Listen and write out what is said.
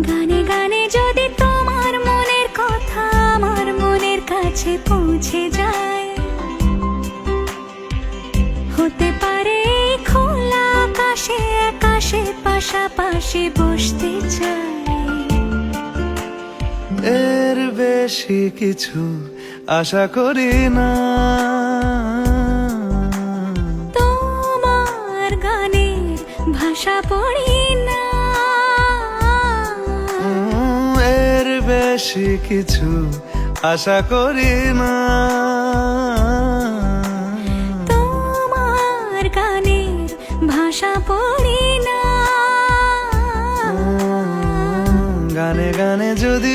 গানে গানে যদি তোমার মনের কথা আমার মনের কাছে পৌঁছে যায়, হতে পারে এই খোলা আকাশে আকাশে পাশাপাশি বসতে চাই। এর বেশি কিছু আশা করি না, তোমার গানের ভাষা পড়ি না। এর বেশি কিছু আশা করি না, তোমার গানের ভাষা পড়ি না। গানে গানে যদি